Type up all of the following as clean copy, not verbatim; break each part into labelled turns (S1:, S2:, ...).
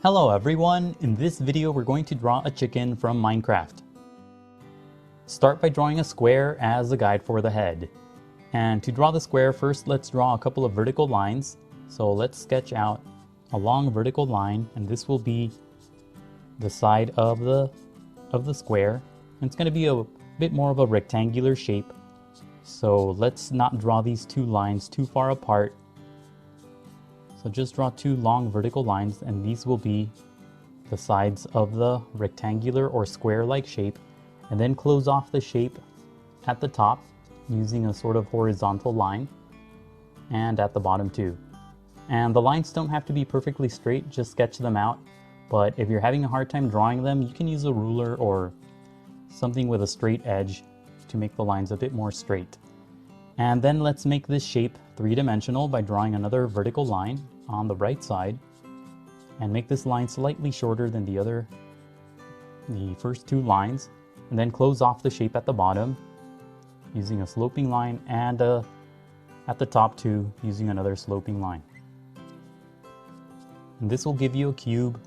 S1: Hello everyone, in this video we're going to draw a chicken from Minecraft. Start by drawing a square as a guide for the head. And to draw the square, first let's draw a couple of vertical lines. So let's sketch out a long vertical line, and this will be the side of the square. And it's going to be a bit more of a rectangular shape. So let's not draw these two lines too far apart. So just draw two long vertical lines, and these will be the sides of the rectangular or square-like shape, and then close off the shape at the top using a sort of horizontal line, and at the bottom too. And the lines don't have to be perfectly straight, just sketch them out. But if you're having a hard time drawing them, you can use a ruler or something with a straight edge to make the lines a bit more straight. And then let's make this shape three-dimensional by drawing another vertical line on the right side, and make this line slightly shorter than the first two lines, and then close off the shape at the bottom using a sloping line, and at the top too using another sloping line. And this will give you a cube,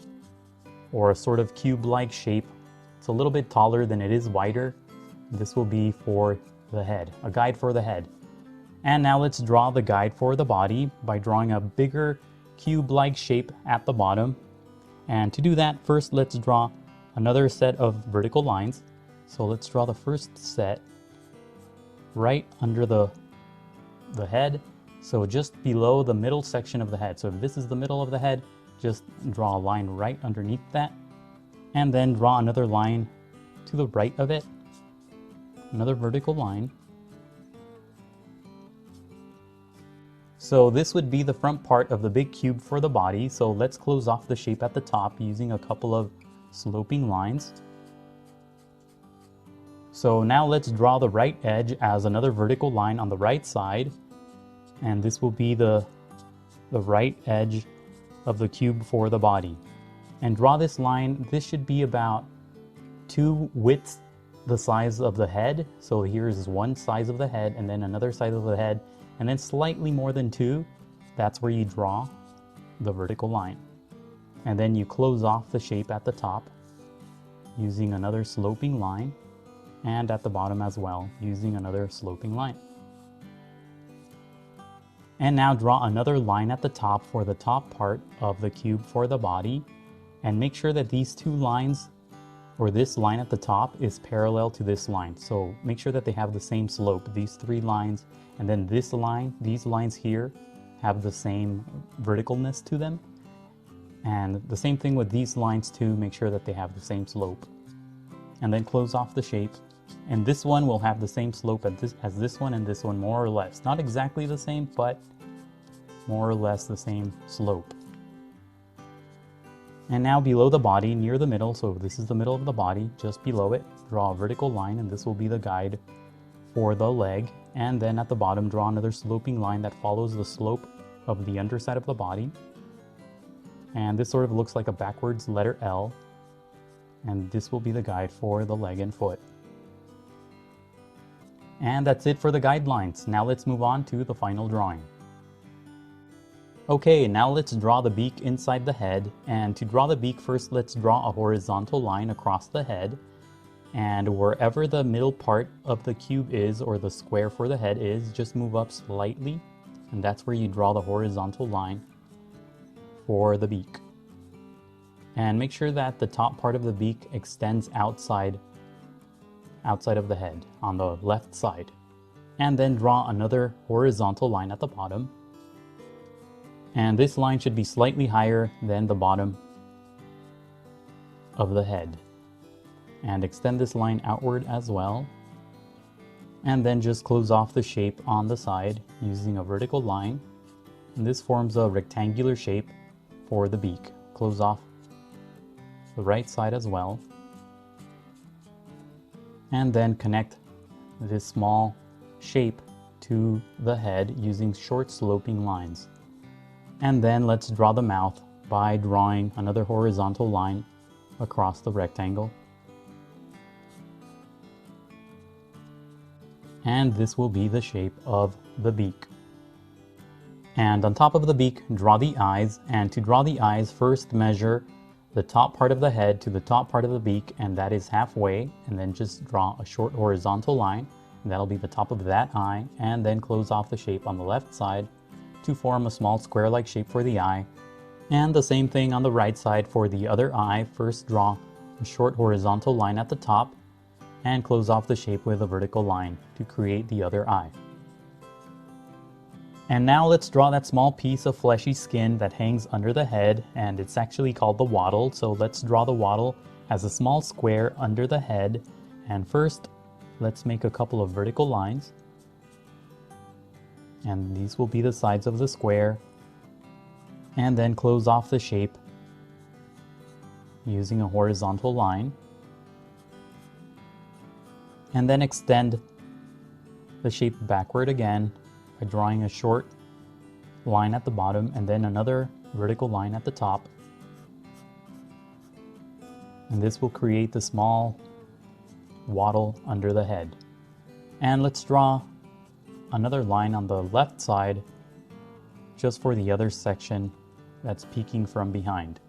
S1: or a sort of cube-like shape. It's a little bit taller than it is wider. This will be for the head, a guide for the head. And now let's draw the guide for the body by drawing a bigger cube-like shape at the bottom. And to do that, first let's draw another set of vertical lines. So let's draw the first set right under the head, so just below the middle section of the head. So if this is the middle of the head, just draw a line right underneath that, and then draw another line to the right of it, another vertical line. So this would be the front part of the big cube for the body. So let's close off the shape at the top using a couple of sloping lines. So now let's draw the right edge as another vertical line on the right side, and this will be the right edge of the cube for the body. And draw this line. This should be about 2 widths the size of the head. So here is one size of the head, and then another size of the head, and then slightly more than 2. That's where you draw the vertical line. And then you close off the shape at the top using another sloping line, and at the bottom as well using another sloping line. And now draw another line at the top for the top part of the cube for the body, and make sure that these two lines, or this line at the top, is parallel to this line. So make sure that they have the same slope, these 3 lines, and then this line, these lines here have the same verticalness to them. And the same thing with these lines too, make sure that they have the same slope. And then close off the shape. And this one will have the same slope as this one, and this one more or less. Not exactly the same, but more or less the same slope. And now below the body, near the middle, so this is the middle of the body, just below it, draw a vertical line, and this will be the guide for the leg. And then at the bottom, draw another sloping line that follows the slope of the underside of the body. And this sort of looks like a backwards letter L. And this will be the guide for the leg and foot. And that's it for the guidelines. Now let's move on to the final drawing. Okay, now let's draw the beak inside the head. And to draw the beak, first let's draw a horizontal line across the head. And wherever the middle part of the cube is, or the square for the head is, just move up slightly. And that's where you draw the horizontal line for the beak. And make sure that the top part of the beak extends outside of the head on the left side. And then draw another horizontal line at the bottom. And this line should be slightly higher than the bottom of the head. And extend this line outward as well. And then just close off the shape on the side using a vertical line. And this forms a rectangular shape for the beak. Close off the right side as well. And then connect this small shape to the head using short sloping lines. And then let's draw the mouth by drawing another horizontal line across the rectangle. And this will be the shape of the beak. And on top of the beak, draw the eyes. And to draw the eyes, first measure the top part of the head to the top part of the beak, and that is halfway, and then just draw a short horizontal line, and that'll be the top of that eye, and then close off the shape on the left side to form a small square-like shape for the eye. And the same thing on the right side for the other eye. First draw a short horizontal line at the top and close off the shape with a vertical line to create the other eye. And now let's draw that small piece of fleshy skin that hangs under the head, and it's actually called the wattle. So let's draw the wattle as a small square under the head. And first, let's make a couple of vertical lines. And these will be the sides of the square. And then close off the shape using a horizontal line. And then extend the shape backward again by drawing a short line at the bottom and then another vertical line at the top. And this will create the small wattle under the head. And let's draw another line on the left side just for the other section that's peeking from behind.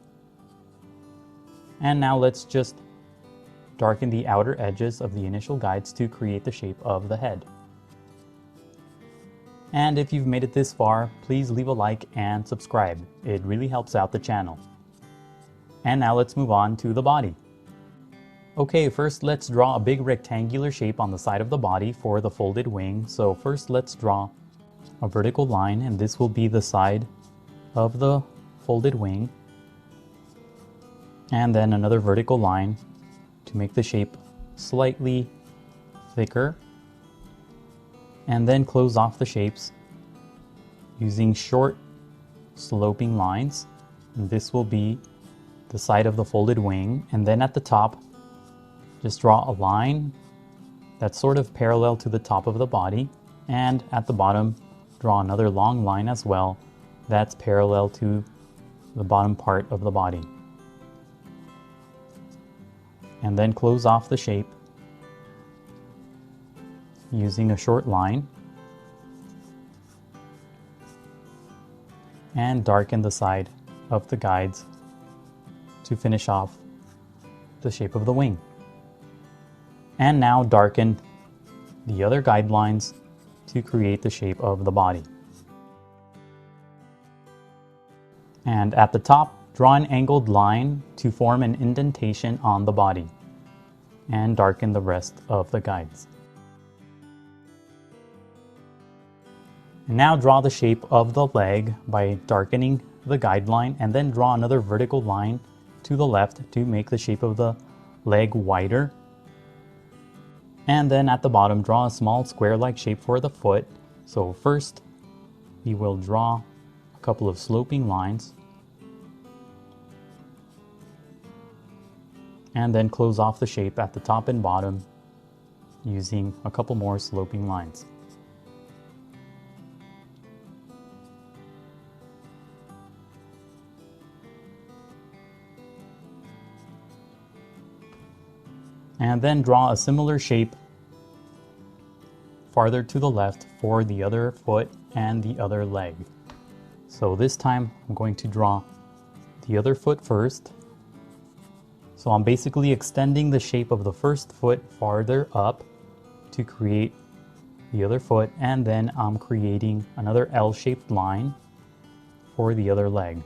S1: And now let's just darken the outer edges of the initial guides to create the shape of the head. And if you've made it this far, please leave a like and subscribe. It really helps out the channel. And now let's move on to the body. Okay, first let's draw a big rectangular shape on the side of the body for the folded wing. So first let's draw a vertical line, and this will be the side of the folded wing. And then another vertical line to make the shape slightly thicker. And then close off the shapes using short sloping lines. And this will be the side of the folded wing. And then at the top, just draw a line that's sort of parallel to the top of the body. And at the bottom, draw another long line as well that's parallel to the bottom part of the body. And then close off the shape using a short line and darken the side of the guides to finish off the shape of the wing. And now darken the other guidelines to create the shape of the body. And at the top, draw an angled line to form an indentation on the body and darken the rest of the guides. And now draw the shape of the leg by darkening the guideline, and then draw another vertical line to the left to make the shape of the leg wider. And then at the bottom, draw a small square-like shape for the foot. So first, we will draw a couple of sloping lines and then close off the shape at the top and bottom using a couple more sloping lines. And then draw a similar shape farther to the left for the other foot and the other leg. So this time I'm going to draw the other foot first. So I'm basically extending the shape of the first foot farther up to create the other foot, and then I'm creating another L-shaped line for the other leg.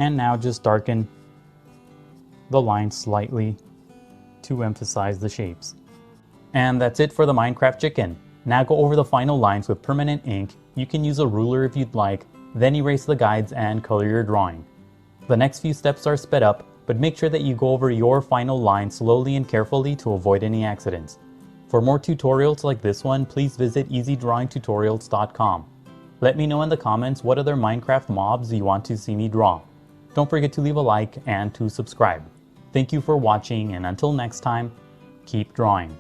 S1: And now just darken the line slightly to emphasize the shapes. And that's it for the Minecraft chicken. Now go over the final lines with permanent ink. You can use a ruler if you'd like, then erase the guides and color your drawing. The next few steps are sped up, but make sure that you go over your final line slowly and carefully to avoid any accidents. For more tutorials like this one, please visit easydrawingtutorials.com. Let me know in the comments what other Minecraft mobs you want to see me draw. Don't forget to leave a like and to subscribe. Thank you for watching, and until next time, keep drawing.